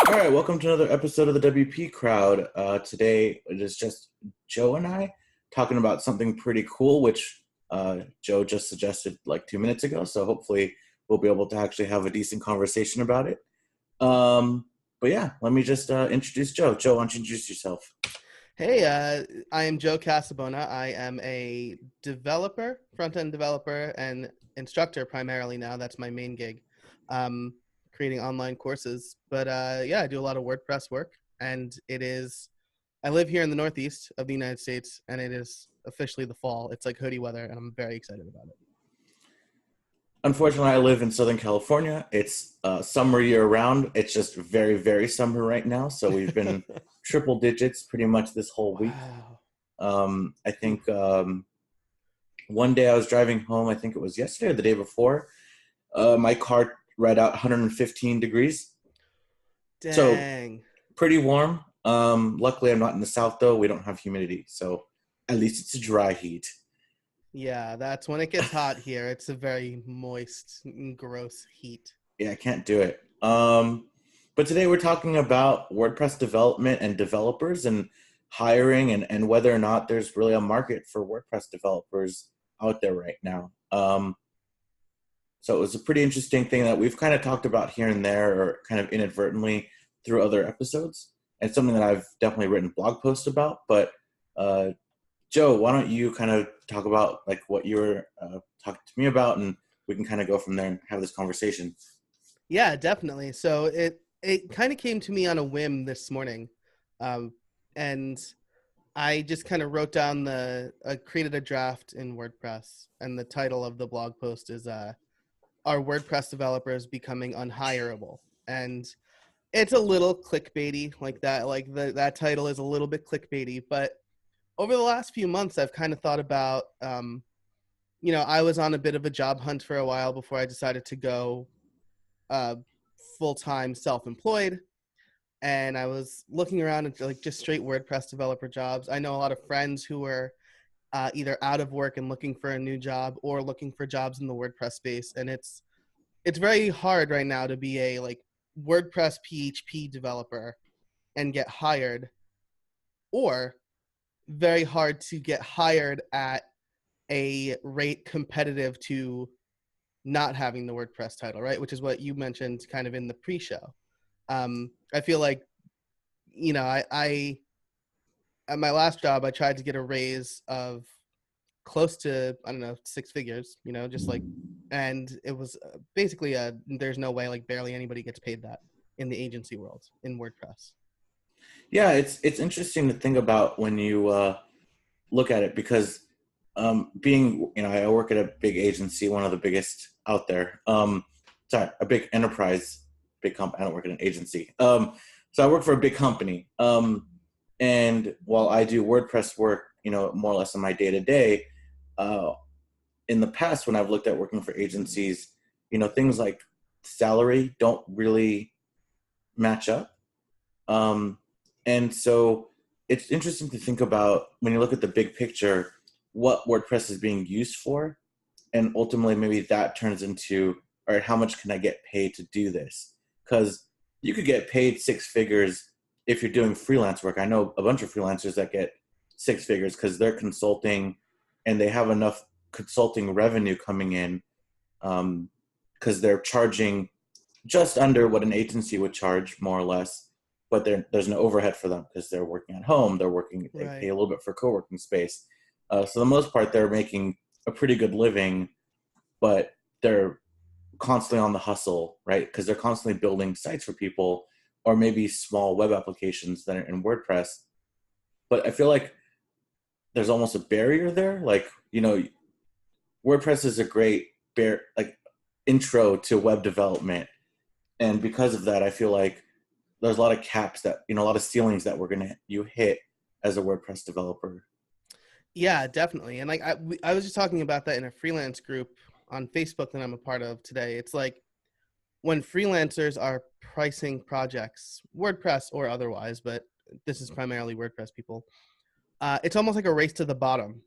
All right, welcome to another episode of the WP Crowd. Today it is just Joe and I talking about something pretty cool, which Joe just suggested like 2 minutes ago. So hopefully we'll be able to actually have a decent conversation about it. But yeah, let me just introduce Joe. Joe, why don't you introduce yourself? Hey, I am Joe Casabona. I am a developer, front-end developer, and instructor primarily now. That's my main gig, um, creating online courses. But yeah, I do a lot of WordPress work, and I live here in the Northeast of the United States, and it is officially the fall. It's like hoodie weather, and I'm very excited about it. Unfortunately, I live in Southern California. It's summer year round. It's just very, very summer right now. So we've been triple digits pretty much this whole week. Wow. I think one day I was driving home, I think it was yesterday or the day before, my car read out 115 degrees. So Dang. pretty warm. Luckily, I'm not in the South, though. We don't have humidity. So at least it's a dry heat. Yeah, that's when it gets hot here. It's a very moist and gross heat. Yeah, I can't do it. But today we're talking about WordPress development and developers and hiring and whether or not there's really a market for WordPress developers out there right now. So it was a pretty interesting thing that we've kind of talked about here and there or kind of inadvertently through other episodes. And something that I've definitely written blog posts about. But uh, Joe, why don't you kind of talk about like what you were talking to me about, and we can kind of go from there and have this conversation. Yeah, definitely. So it kind of came to me on a whim this morning, um, and I just kind of wrote down created a draft in WordPress, and the title of the blog post is "Are WordPress developers becoming unhireable?" And it's a little clickbaity like that. Like that title is a little bit clickbaity, but over the last few months, I've kind of thought about, I was on a bit of a job hunt for a while before I decided to go uh, full-time self-employed, and I was looking around at like just straight WordPress developer jobs. I know a lot of friends who were either out of work and looking for a new job or looking for jobs in the WordPress space, and it's very hard right now to be a like WordPress PHP developer and get hired, or very hard to get hired at a rate competitive to not having the WordPress title, right? Which is what you mentioned kind of in the pre-show. I feel like, I at my last job, I tried to get a raise of close to, I don't know, six figures, just like, and it was basically there's no way, like barely anybody gets paid that in the agency world in WordPress. Yeah, it's interesting to think about when you look at it because being I work at a big agency, one of the biggest out there. Sorry, a big enterprise, big company. I don't work at an agency. So I work for a big company. And while I do WordPress work, more or less in my day to day, in the past when I've looked at working for agencies, things like salary don't really match up. Um, and so it's interesting to think about when you look at the big picture, what WordPress is being used for. And ultimately, maybe that turns into, all right, how much can I get paid to do this? Because you could get paid six figures if you're doing freelance work. I know a bunch of freelancers that get six figures because they're consulting and they have enough consulting revenue coming in because they're charging just under what an agency would charge, more or less. But there's no overhead for them because they're working at home. They pay Right. a little bit for co-working space. So the most part, they're making a pretty good living, but they're constantly on the hustle, right? Because they're constantly building sites for people or maybe small web applications that are in WordPress. But I feel like there's almost a barrier there. Like, WordPress is a great intro to web development. And because of that, I feel like there's a lot of caps that, a lot of ceilings that you hit as a WordPress developer. Yeah, definitely. And like I was just talking about that in a freelance group on Facebook that I'm a part of today. It's like when freelancers are pricing projects, WordPress or otherwise, but this is primarily WordPress people, it's almost like a race to the bottom.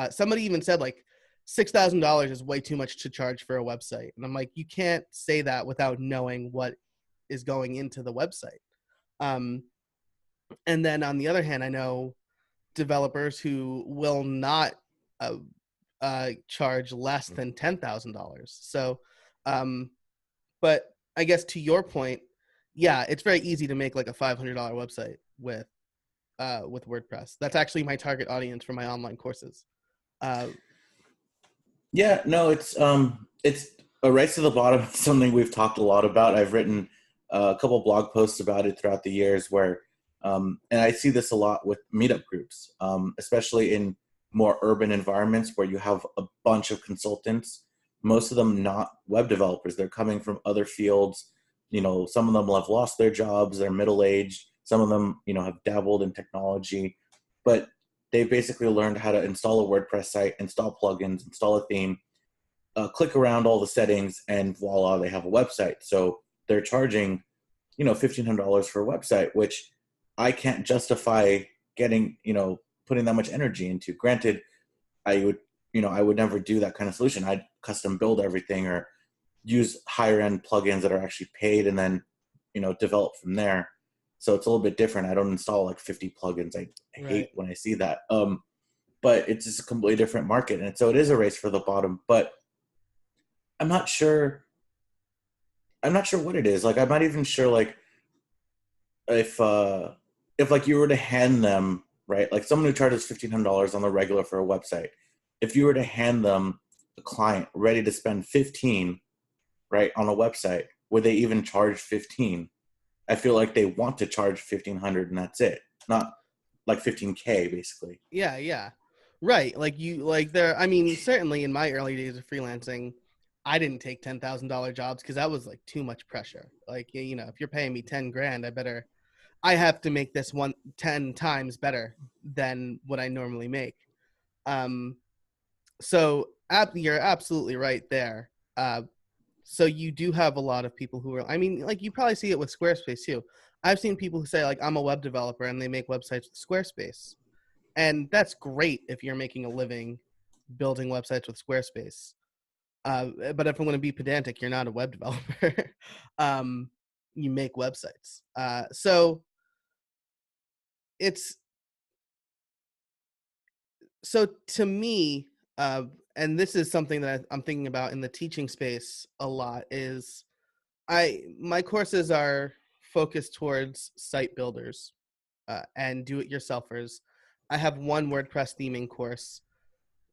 Somebody even said like $6,000 is way too much to charge for a website. And I'm like, you can't say that without knowing what is going into the website. Um, and then on the other hand, I know developers who will not uh, charge less than $10,000. So, um, but I guess to your point, yeah, it's very easy to make like a $500 website with WordPress. That's actually my target audience for my online courses. Uh, Yeah, no, it's a race to the bottom. It's something we've talked a lot about. I've written a couple blog posts about it throughout the years where and I see this a lot with meetup groups, especially in more urban environments where you have a bunch of consultants, most of them not web developers. They're coming from other fields. You know, some of them have lost their jobs, they're middle-aged, some of them, you know, have dabbled in technology, but they basically learned how to install a WordPress site, install plugins, install a theme, click around all the settings, and voila, they have a website. So they're charging, you know, $1,500 for a website, which I can't justify getting, you know, putting that much energy into. Granted, I would, you know, I would never do that kind of solution. I'd custom build everything or use higher end plugins that are actually paid and then, you know, develop from there. So it's a little bit different. I don't install like 50 plugins. I hate right. when I see that. But it's just a completely different market. And so it is a race for the bottom, but I'm not sure. I'm not sure what it is. Like, I'm not even sure, like, if, if like you were to hand them, right, like someone who charges $1,500 on the regular for a website, if you were to hand them a client ready to spend 15, right, on a website, would they even charge 15? I feel like they want to charge 1,500 and that's it. Not like 15K basically. Yeah, yeah. Right. Like you like there I mean, certainly in my early days of freelancing, I didn't take $10,000 jobs because that was like too much pressure. Like you know, if you're paying me 10 grand, I have to make this 10 times better than what I normally make. Um so you're absolutely right there. So you do have a lot of people who are I mean, like you probably see it with Squarespace too. I've seen people who say like I'm a web developer and they make websites with Squarespace. And that's great if you're making a living building websites with Squarespace. But if I'm going to be pedantic, you're not a web developer. um, you make websites. So it's so to me, and this is something that I'm thinking about in the teaching space a lot. Is my courses are focused towards site builders and do-it-yourselfers. I have one WordPress theming course,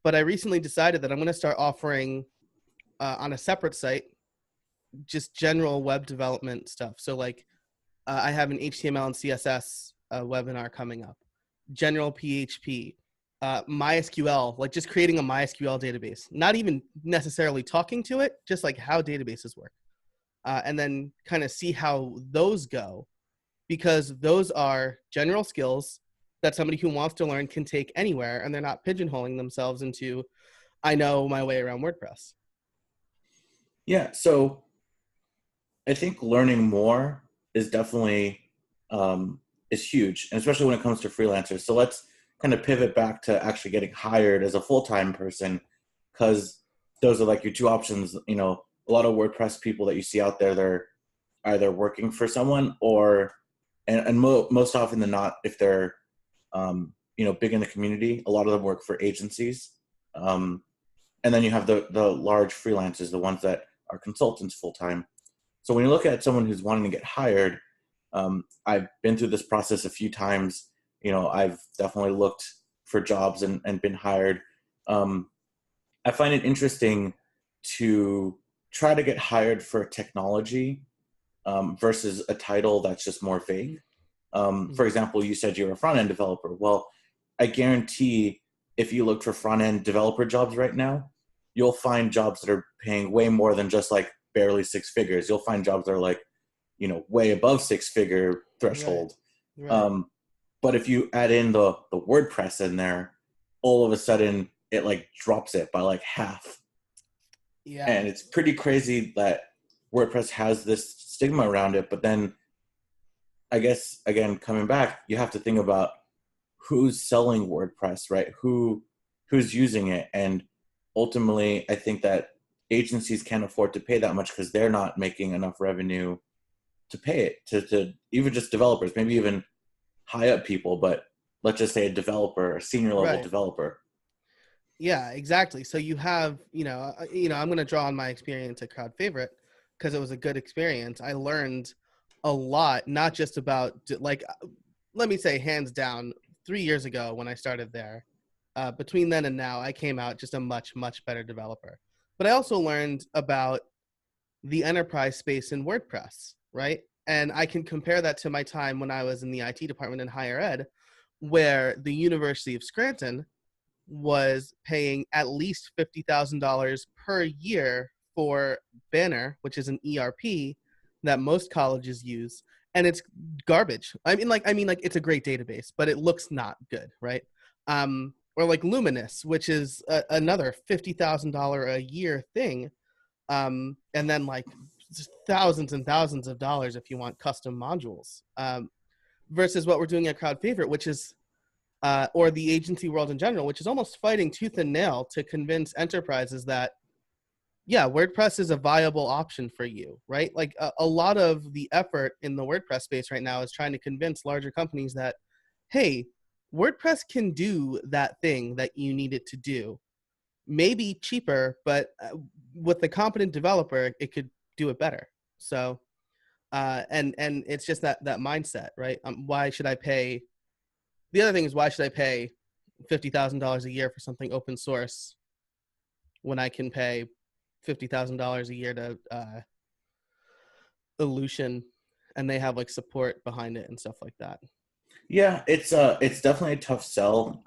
but I recently decided that I'm going to start offering on a separate site just general web development stuff. So like I have an HTML and CSS webinar coming up, general PHP, MySQL, like just creating a MySQL database, not even necessarily talking to it, just like how databases work, and then kind of see how those go, because those are general skills that somebody who wants to learn can take anywhere, and they're not pigeonholing themselves into I know my way around WordPress. Yeah. So I think learning more is definitely is huge, and especially when it comes to freelancers. So let's kind of pivot back to actually getting hired as a full-time person, because those are like your two options. You know, a lot of WordPress people that you see out there, they're either working for someone or, and most often than not, if they're you know, big in the community, a lot of them work for agencies. Um, and then you have the large freelancers, the ones that are consultants full time. So when you look at someone who's wanting to get hired, I've been through this process a few times. You know, I've definitely looked for jobs and been hired. Um, I find it interesting to try to get hired for technology versus a title that's just more vague. For example, you said you're a front end developer. Well, I guarantee if you look for front end developer jobs right now, you'll find jobs that are paying way more than just like barely six figures. You'll find jobs that are like, you know, way above six-figure Right, threshold. right. Um, but if you add in the WordPress in there, all of a sudden it like drops it by like half. Yeah. And it's pretty crazy that WordPress has this stigma around it. But then I guess again, coming back, you have to think about who's selling WordPress, right? Who's using it, and ultimately, I think that agencies can't afford to pay that much because they're not making enough revenue to pay it to even just developers, maybe even high up people, but let's just say a developer, a senior level Right. developer. Yeah, exactly. So you have, I'm going to draw on my experience at Crowd Favorite because it was a good experience. I learned a lot, not just about like, let me say hands down, 3 years ago when I started there, between then and now, I came out just a much, much better developer. But I also learned about the enterprise space in WordPress, right? And I can compare that to my time when I was in the IT department in higher ed, where the University of Scranton was paying at least $50,000 per year for Banner, which is an ERP that most colleges use, and it's garbage. I mean, it's a great database, but it looks not good, right? Or like Luminous, which is another $50,000 a year thing, and then like just thousands and thousands of dollars if you want custom modules. Versus what we're doing at Crowd Favorite, which is or the agency world in general, which is almost fighting tooth and nail to convince enterprises that, yeah, WordPress is a viable option for you, right? Like a lot of the effort in the WordPress space right now is trying to convince larger companies that, hey, WordPress can do that thing that you need it to do. Maybe cheaper, but with a competent developer, it could do it better. So, and it's just that mindset, right? Why should I pay? The other thing is, why should I pay $50,000 a year for something open source when I can pay $50,000 a year to Illusion, and they have like support behind it and stuff like that. Yeah, it's definitely a tough sell.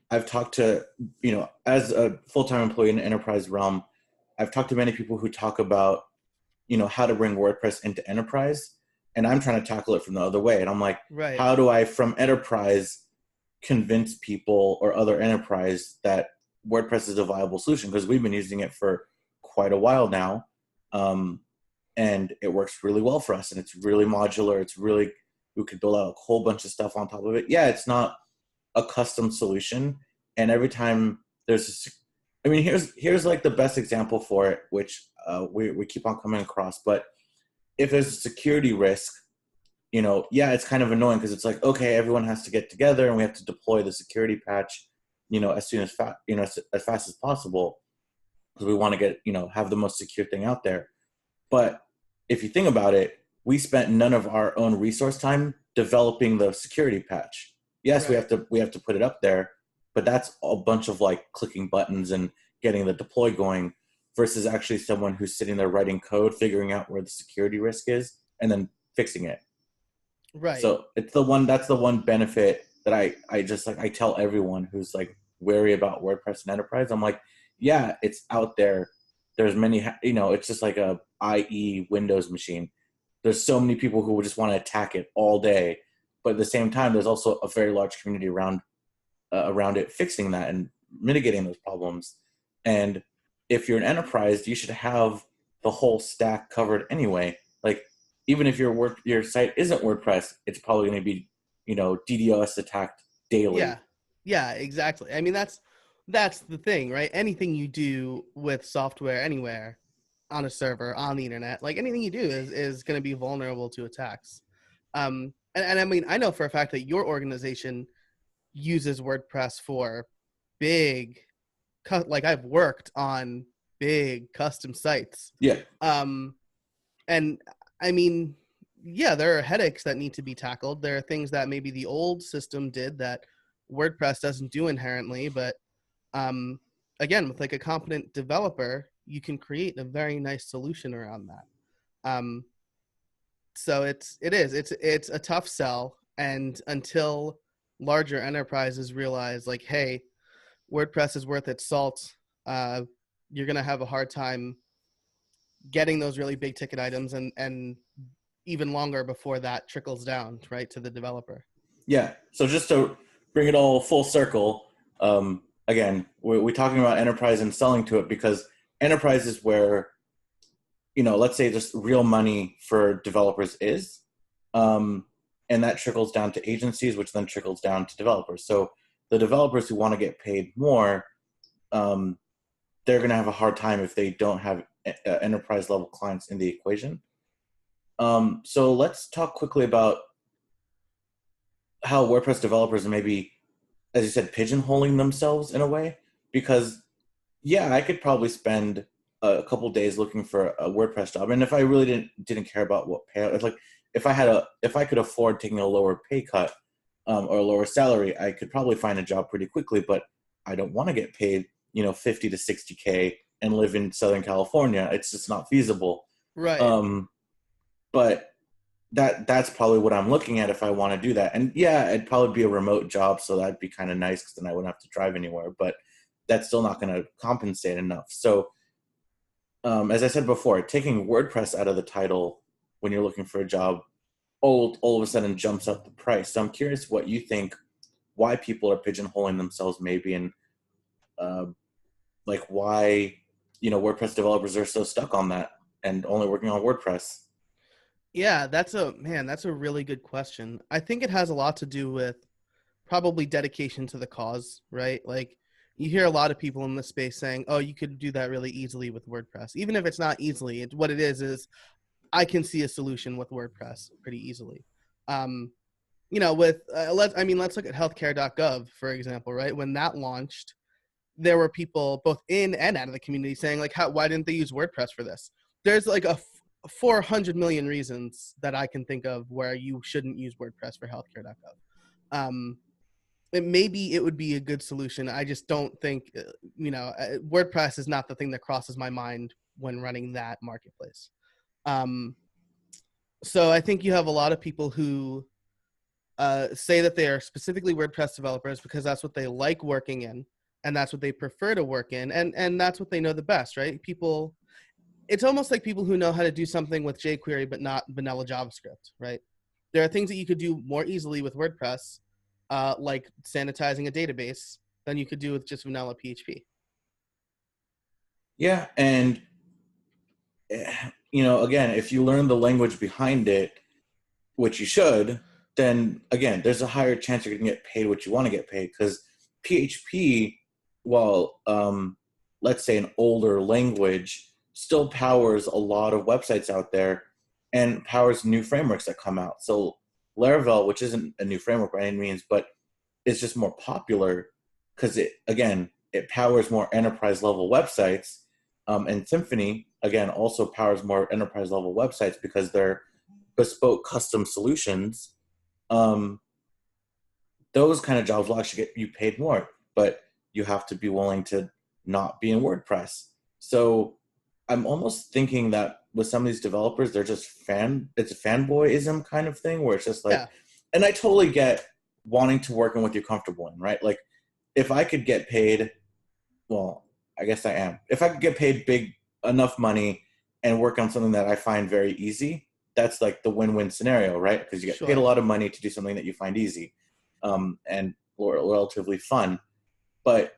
I've talked to, as a full-time employee in the enterprise realm, I've talked to many people who talk about, how to bring WordPress into enterprise, and I'm trying to tackle it from the other way. And I'm like, Right. how do I, from enterprise, convince people or other enterprise that WordPress is a viable solution? Because we've been using it for quite a while now, and it works really well for us, and it's really modular. It's really, we could build out a whole bunch of stuff on top of it. Yeah, it's not a custom solution, and every time there's I mean, here's like the best example for it, which we keep on coming across. But if there's a security risk, yeah, it's kind of annoying because it's like, okay, everyone has to get together and we have to deploy the security patch, as soon as fast as possible, because we want to get, have the most secure thing out there. But if you think about it, we spent none of our own resource time developing the security patch. Yes, Right. we have to put it up there, but that's a bunch of like clicking buttons and getting the deploy going versus actually someone who's sitting there writing code, figuring out where the security risk is, and then fixing it. Right. So that's the one benefit that I just like, I tell everyone who's like wary about WordPress and enterprise. I'm like, yeah, it's out there. There's many, it's just like a IE Windows machine. There's so many people who would just want to attack it all day, but at the same time, there's also a very large community around it fixing that and mitigating those problems. And if you're an enterprise, you should have the whole stack covered anyway. Like, even if your site isn't WordPress, it's probably going to be, DDoS attacked daily. Yeah. Yeah, exactly. I mean, that's the thing, right? Anything you do with software anywhere on a server, on the internet, like anything you do is going to be vulnerable to attacks. And I mean, I know for a fact that your organization uses WordPress for big, like I've worked on big custom sites. Yeah, Um, and I mean, yeah, there are headaches that need to be tackled. There are things that maybe the old system did that WordPress doesn't do inherently, but um, again, with like a competent developer, you can create a very nice solution around that. Um, so it's a tough sell, and until larger enterprises realize like, hey, WordPress is worth its salt, uh, you're gonna have a hard time getting those really big ticket items, and even longer before that trickles down right to the developer. yeah. So just to bring it all full circle, again, we're talking about enterprise and selling to it because enterprise is where, let's say just real money for developers is. Um, and that trickles down to agencies, which then trickles down to developers. So the developers who want to get paid more, um, they're going to have a hard time if they don't have enterprise level clients in the equation. So let's talk quickly about how WordPress developers are maybe, as you said, pigeonholing themselves in a way. Because yeah, I could probably spend a couple days looking for a WordPress job, and if I really didn't care about what pay, if like if I could afford taking a lower pay cut or a lower salary, I could probably find a job pretty quickly. But I don't want to get paid, 50 to 60K and live in Southern California. It's just not feasible. Right. Um, but that's probably what I'm looking at if I want to do that. And yeah, it'd probably be a remote job, so that'd be kind of nice because then I wouldn't have to drive anywhere. But that's still not going to compensate enough. So, as I said before, taking WordPress out of the title when you're looking for a job, all of a sudden jumps up the price. So I'm curious what you think, why people are pigeonholing themselves, maybe, and uh, like why WordPress developers are so stuck on that and only working on WordPress. Yeah, that's a really good question. I think it has a lot to do with probably dedication to the cause, right? Like you hear a lot of people in this space saying, "Oh, you could do that really easily with WordPress." Even if it's not easily, what it is I can see a solution with WordPress pretty easily. Um, with let's look at healthcare.gov for example, right? When that launched, there were people both in and out of the community saying like, why didn't they use WordPress for this? There's like 400 million reasons that I can think of where you shouldn't use WordPress for healthcare.gov. Maybe it would be a good solution. I just don't think, WordPress is not the thing that crosses my mind when running that marketplace. Um, so I think you have a lot of people who say that they are specifically WordPress developers because that's what they like working in, and that's what they prefer to work in, and that's what they know the best, right? It's almost like people who know how to do something with jQuery but not vanilla JavaScript, right? There are things that you could do more easily with WordPress, like sanitizing a database, than you could do with just vanilla PHP. Yeah, and again, if you learn the language behind it, which you should, then again, there's a higher chance you're going to get paid what you want to get paid. Because PHP, while let's say an older language, still powers a lot of websites out there and powers new frameworks that come out. So Laravel, which isn't a new framework by any means, but it's just more popular because it powers more enterprise level websites. And Symfony, again, also powers more enterprise level websites because they're bespoke custom solutions. um, those kind of jobs will actually get you paid more, but you have to be willing to not be in WordPress. So I'm almost thinking that with some of these developers, they're just it's a fanboyism kind of thing where it's just like, Yeah, and I totally get wanting to work in what you're comfortable in, right? Like if I could get paid, well, I guess I am. If I could get paid big enough money and work on something that I find very easy, that's like the win-win scenario, right? Because you get paid a sure. lot of money to do something that you find easy, and relatively fun. But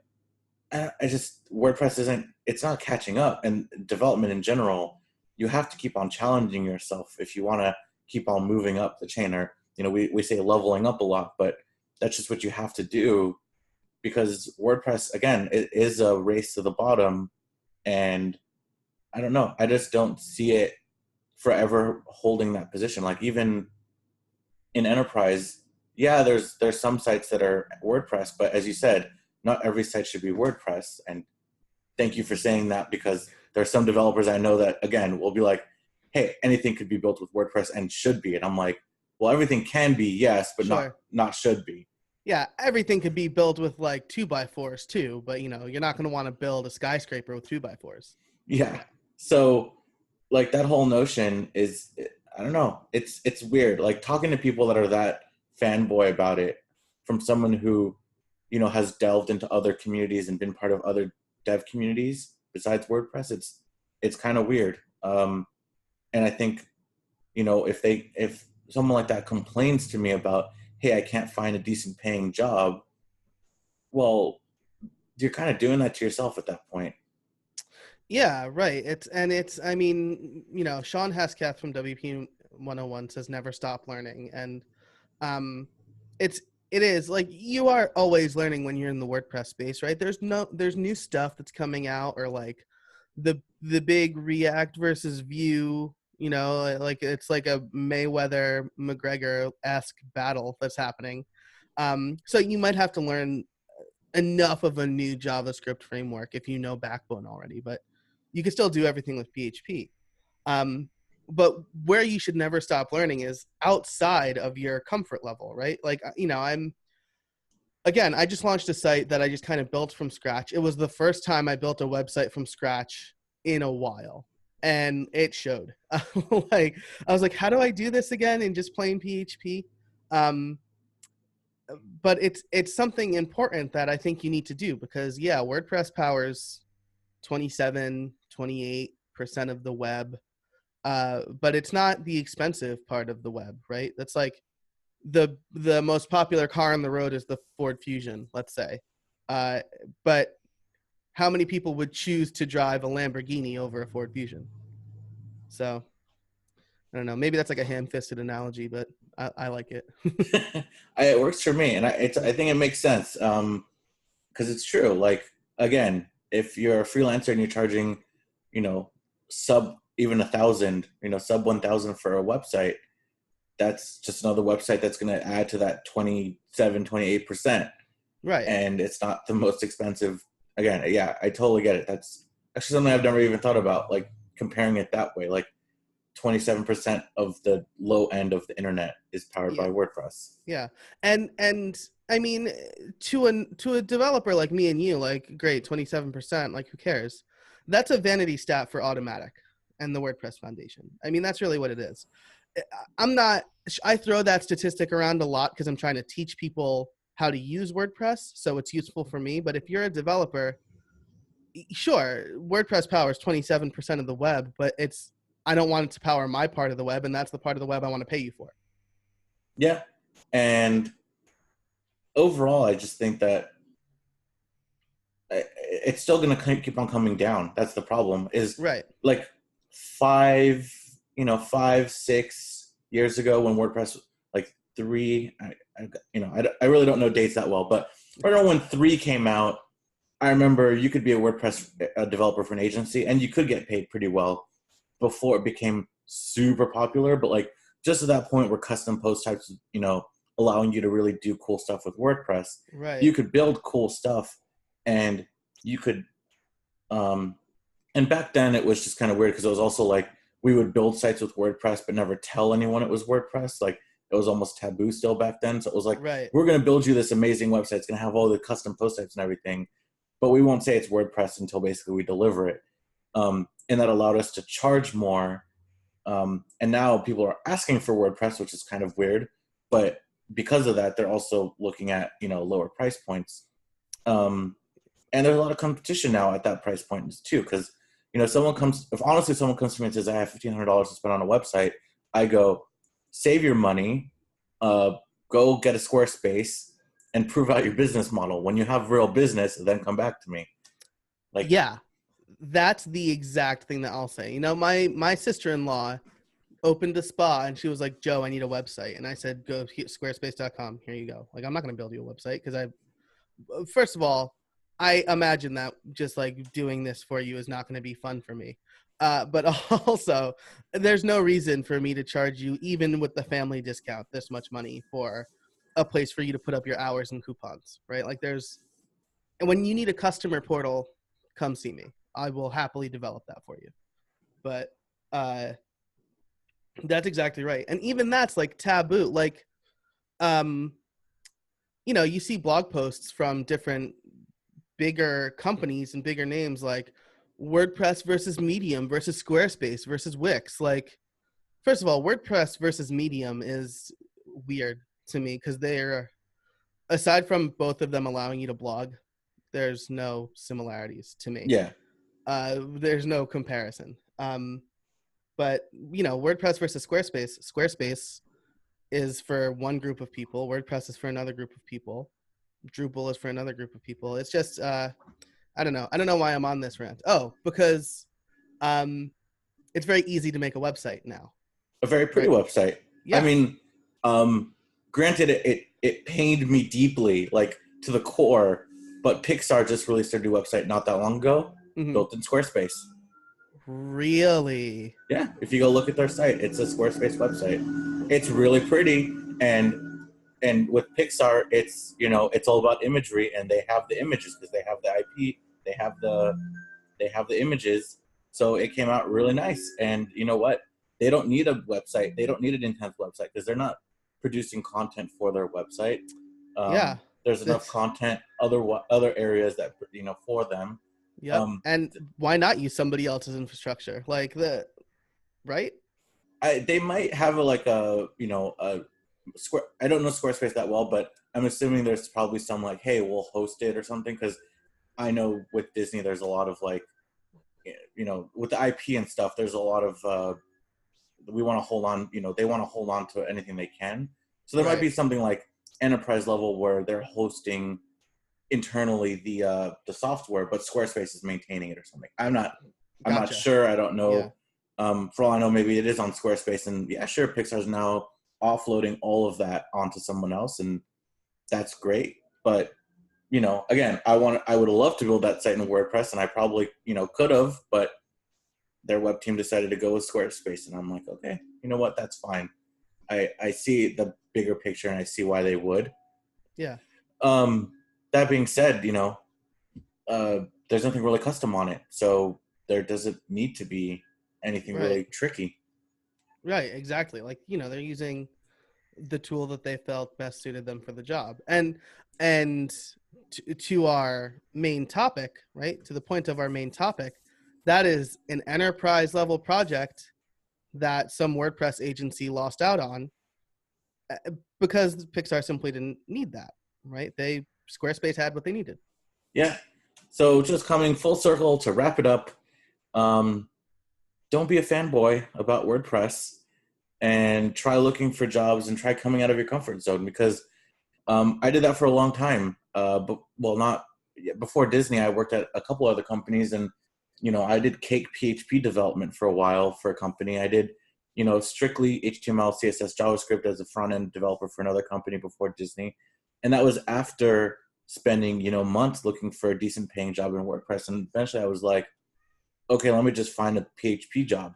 I just WordPress isn't. It's not catching up, and development in general, you have to keep on challenging yourself if you want to keep on moving up the chain. Or we say leveling up a lot, but that's just what you have to do because WordPress, again, it is a race to the bottom, and I don't know. I just don't see it forever holding that position. Like even in enterprise, yeah, there's some sites that are WordPress, but as you said, not every site should be WordPress. And thank you for saying that because there are some developers I know that again will be like, hey, anything could be built with WordPress and should be. And I'm like, well, everything can be, yes, but not Sure. not should be. Yeah, everything could be built with like 2x4s too, but you're not going to want to build a skyscraper with 2x4s. Yeah. So like that whole notion is, I don't know, it's weird. Like talking to people that are that fanboy about it from someone who, has delved into other communities and been part of other dev communities besides WordPress, it's kind of weird. And I think, if someone like that complains to me about, hey, I can't find a decent paying job, well, you're kind of doing that to yourself at that point. Yeah, right. It's I mean, Sean Hesketh from WP 101 says never stop learning. And um it's it is like you are always learning when you're in the WordPress space, right? There's new stuff that's coming out, or like the big React versus Vue You know, like it's like a Mayweather McGregor-esque battle that's happening. So you might have to learn enough of a new JavaScript framework if you know Backbone already, but you can still do everything with PHP. But where you should never stop learning is outside of your comfort level, right? Like, you know, I just launched a site that I just kind of built from scratch. It was the first time I built a website from scratch in a while, and it showed. Like, I was like, how do I do this again in just plain PHP? Um, but it's something important that I think you need to do, because yeah, WordPress powers 27-28% of the web, but it's not the expensive part of the web, right? That's like the most popular car on the road is the Ford Fusion, let's say, uh, but how many people would choose to drive a Lamborghini over a Ford Fusion? So I don't know, maybe that's like a ham-fisted analogy, but I like it. It works for me, and I think it makes sense, because it's true. Like, again, if you're a freelancer and you're charging, you know, sub even 1,000, you know, sub 1,000 for a website, that's just another website that's going to add to that 27-28%, Right. and it's not the most expensive. Again, yeah, I totally get it. That's actually something I've never even thought about, like comparing it that way. Like 27% of the low end of the internet is powered Yeah. by WordPress. Yeah. And I mean, to a developer like me and you, like, great, 27%, like, who cares? That's a vanity stat for Automatic and the WordPress Foundation. I mean, that's really what it is. I'm not, I throw that statistic around a lot because I'm trying to teach people how to use WordPress, so it's useful for me. But if you're a developer, sure, WordPress powers 27% of the web, but I don't want it to power my part of the web, and that's the part of the web I want to pay you for. Yeah. And overall, I just think that it's still going to keep on coming down. That's the problem, is Right. like 5, 6 years ago when WordPress, like three, I really don't know dates that well, but right around when 3 came out, I remember you could be a WordPress developer for an agency and you could get paid pretty well before it became super popular. But like just at that point where custom post types, allowing you to really do cool stuff with WordPress, Right. you could build cool stuff, and you could, and back then it was just kind of weird because it was also like we would build sites with WordPress but never tell anyone it was WordPress. Like it was almost taboo still back then. So it was like, Right. we're going to build you this amazing website. It's going to have all the custom post types and everything, but we won't say it's WordPress until basically we deliver it. And that allowed us to charge more. And now people are asking for WordPress, which is kind of weird. But because of that, they're also looking at, lower price points. And there's a lot of competition now at that price point too. Because, if someone comes to me and says, I have $1,500 to spend on a website, I go, save your money, go get a Squarespace and prove out your business model. When you have real business, then come back to me. Like, yeah, that's the exact thing that I'll say. My sister-in-law opened a spa and she was like, Joe, I need a website. And I said, go to squarespace.com. Here you go. Like, I'm not going to build you a website because first of all, I imagine that just like doing this for you is not going to be fun for me. But also, there's no reason for me to charge you, even with the family discount, this much money for a place for you to put up your hours and coupons, right? Like and when you need a customer portal, come see me. I will happily develop that for you. But that's exactly right. And even that's like taboo. Like, you see blog posts from different bigger companies and bigger names like WordPress versus Medium versus Squarespace versus Wix. Like, first of all, WordPress versus Medium is weird to me because they're, aside from both of them allowing you to blog, there's no similarities to me. yeah. There's no comparison. But WordPress versus Squarespace is for one group of people. WordPress is for another group of people. Drupal is for another group of people. It's just, I don't know. I don't know why I'm on this rant. Oh, because it's very easy to make a website now. A very pretty website. Yeah. I mean, granted, it pained me deeply, like to the core, but Pixar just released their new website not that long ago, built in Squarespace. Really? Yeah, if you go look at their site, it's a Squarespace website. It's really pretty, and with Pixar, it's it's all about imagery, and they have the images because they have the IP, they have the images, so it came out really nice. And you know what? They don't need a website. They don't need an intense website because they're not producing content for their website. Yeah. There's enough That's content other areas that for them. Yep. Um, And why not use somebody else's infrastructure? Like right? they might have like a Square. I don't know Squarespace that well, but I'm assuming there's probably some like, hey, we'll host it or something. Because I know with Disney, there's a lot of like, with the IP and stuff. There's a lot of we want to hold on. They want to hold on to anything they can. So there might Right. be something like enterprise level where they're hosting internally the software, but Squarespace is maintaining it or something. I'm not Gotcha. sure. I don't Yeah. know. For all I know, maybe it is on Squarespace, and yeah, sure, Pixar's now offloading all of that onto someone else, and that's great. But again, I would have loved to build that site in WordPress, and I probably could have, but their web team decided to go with Squarespace, and I'm like, okay, you know what, that's fine. I see the bigger picture, and I see why they would. Yeah. Um, that being said, there's nothing really custom on it, so there doesn't need to be anything Right. really tricky. Right. Exactly. Like, they're using the tool that they felt best suited them for the job. And to our main topic, right? To the point of our main topic, that is an enterprise level project that some WordPress agency lost out on because Pixar simply didn't need that, right? Squarespace had what they needed. Yeah. So just coming full circle to wrap it up, um, don't be a fanboy about WordPress and try looking for jobs and try coming out of your comfort zone because I did that for a long time. But well, not before Disney. I worked at a couple other companies, and I did cake PHP development for a while for a company. I did strictly HTML, CSS, JavaScript as a front end developer for another company before Disney, and that was after spending months looking for a decent paying job in WordPress. And eventually, I was like, okay, let me just find a PHP job.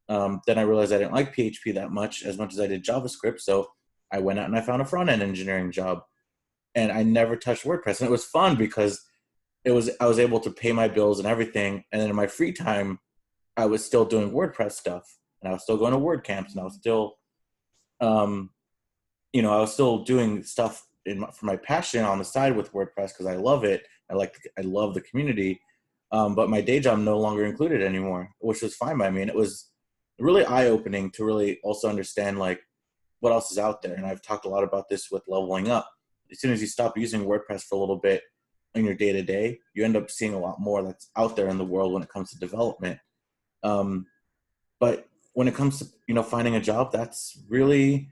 Then I realized I didn't like PHP that much as I did JavaScript, so I went out and I found a front end engineering job, and I never touched WordPress. And it was fun because I was able to pay my bills and everything, and then in my free time, I was still doing WordPress stuff, and I was still going to WordCamps, and I was still, um, I was still doing stuff for my passion on the side with WordPress because I love it. I love the community, but my day job no longer included anymore, which was fine by me, and it was really eye opening to really also understand like what else is out there. And I've talked a lot about this with leveling up. As soon as you stop using WordPress for a little bit in your day to day, you end up seeing a lot more that's out there in the world when it comes to development. Um, but when it comes to finding a job, that's really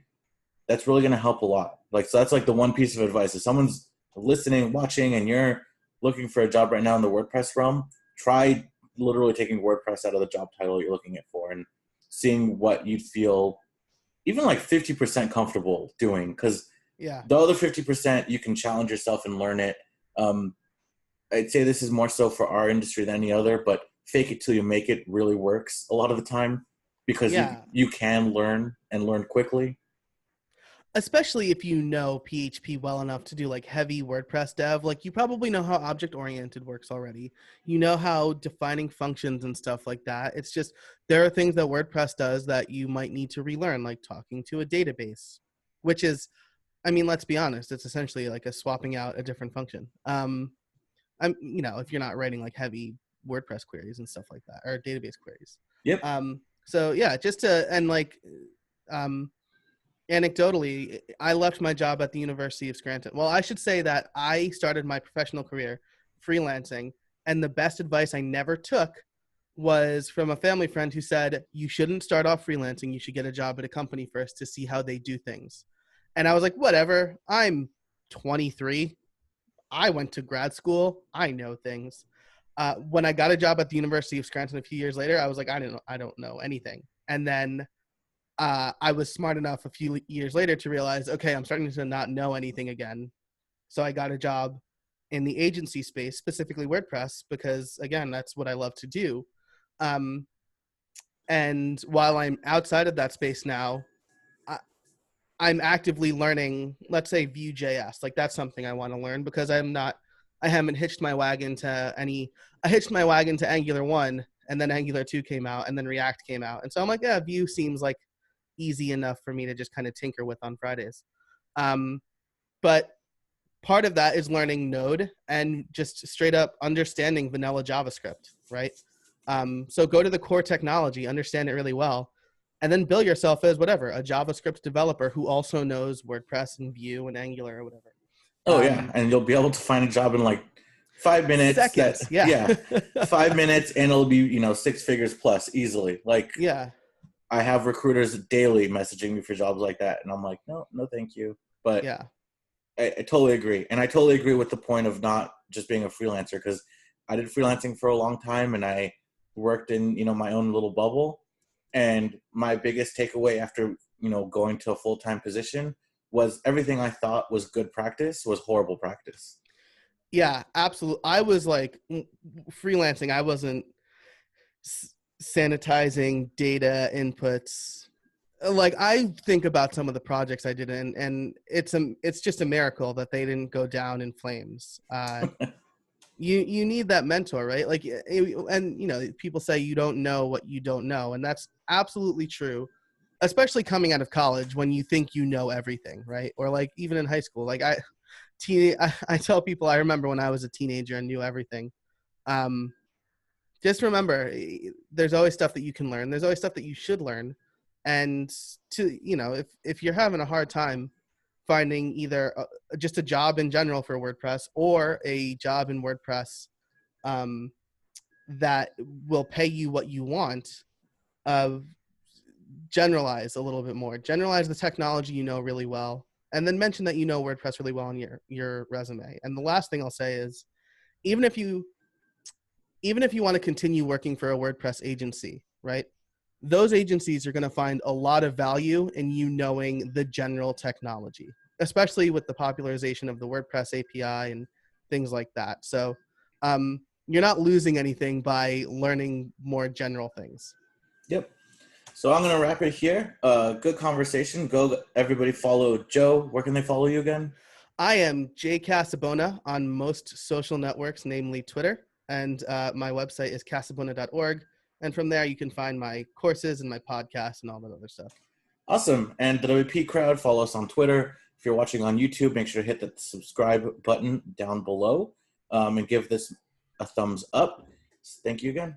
going to help a lot. Like, so that's like the one piece of advice. If someone's listening, watching, and you're looking for a job right now in the WordPress realm, try literally taking WordPress out of the job title you're looking at for and seeing what you'd feel even like 50% comfortable doing. Because Yeah. the other 50%, you can challenge yourself and learn it. Um, I'd say this is more so for our industry than any other, but fake it till you make it really works a lot of the time because you Yeah. you can learn and learn quickly. Especially if you know PHP well enough to do like heavy WordPress dev, like you probably know how object oriented works already. You know how defining functions and stuff like that. It's just there are things that WordPress does that you might need to relearn, like talking to a database, which is, I mean, let's be honest, it's essentially like a swapping out a different function. If you're not writing like heavy WordPress queries and stuff like that, or database queries. Yep. So yeah, just to and like um anecdotally, I left my job at the University of Scranton. Well, I should say that I started my professional career freelancing, and the best advice I never took was from a family friend who said, you shouldn't start off freelancing. You should get a job at a company first to see how they do things. And I was like, whatever. I'm 23. I went to grad school. I know things. When I got a job at the University of Scranton a few years later, I was like, I don't know anything. And then I was smart enough a few years later to realize, okay, I'm starting to not know anything again. So I got a job in the agency space, specifically WordPress, because again, that's what I love to do. And while I'm outside of that space now, I, I'm actively learning, let's say Vue.js. Like that's something I want to learn because I haven't hitched my wagon to I hitched my wagon to Angular 1 and then Angular 2 came out and then React came out. And so I'm like, yeah, Vue seems like easy enough for me to just kind of tinker with on Fridays. But part of that is learning Node and just straight up understanding vanilla JavaScript, right? So go to the core technology, understand it really well, and then bill yourself as whatever, a JavaScript developer who also knows WordPress and Vue and Angular or whatever. Oh yeah, and you'll be able to find a job in like 5 minutes. Seconds, yeah. Yeah, 5 minutes, and it'll be 6 figures plus easily. Like yeah, I have recruiters daily messaging me for jobs like that, and I'm like, no, thank you. But yeah, I totally agree, and I totally agree with the point of not just being a freelancer, because I did freelancing for a long time, and I worked in my own little bubble. And my biggest takeaway after going to a full-time position was everything I thought was good practice was horrible practice. yeah, absolutely. I was like freelancing. I wasn't sanitizing data inputs. Like I think about some of the projects I did and it's just a miracle that they didn't go down in flames. You need that mentor, right? Like, and people say you don't know what you don't know, and that's absolutely true, especially coming out of college when you think you know everything, right? Or like even in high school, like I tell people I remember when I was a teenager and knew everything. Just remember, there's always stuff that you can learn. There's always stuff that you should learn, and if you're having a hard time finding either just a job in general for WordPress or a job in WordPress that will pay you what you want, generalize a little bit more. Generalize the technology you know really well, and then mention that you know WordPress really well on your resume. And the last thing I'll say is, even if you want to continue working for a WordPress agency, right? Those agencies are going to find a lot of value in you knowing the general technology, especially with the popularization of the WordPress API and things like that. So you're not losing anything by learning more general things. Yep. So I'm going to wrap it here. Good conversation. Go everybody follow Joe. Where can they follow you again? I am Jay Casabona on most social networks, namely Twitter. And my website is casabona.org. And from there, you can find my courses and my podcast and all that other stuff. Awesome. And the WP crowd, follow us on Twitter. If you're watching on YouTube, make sure to hit the subscribe button down below and give this a thumbs up. Thank you again.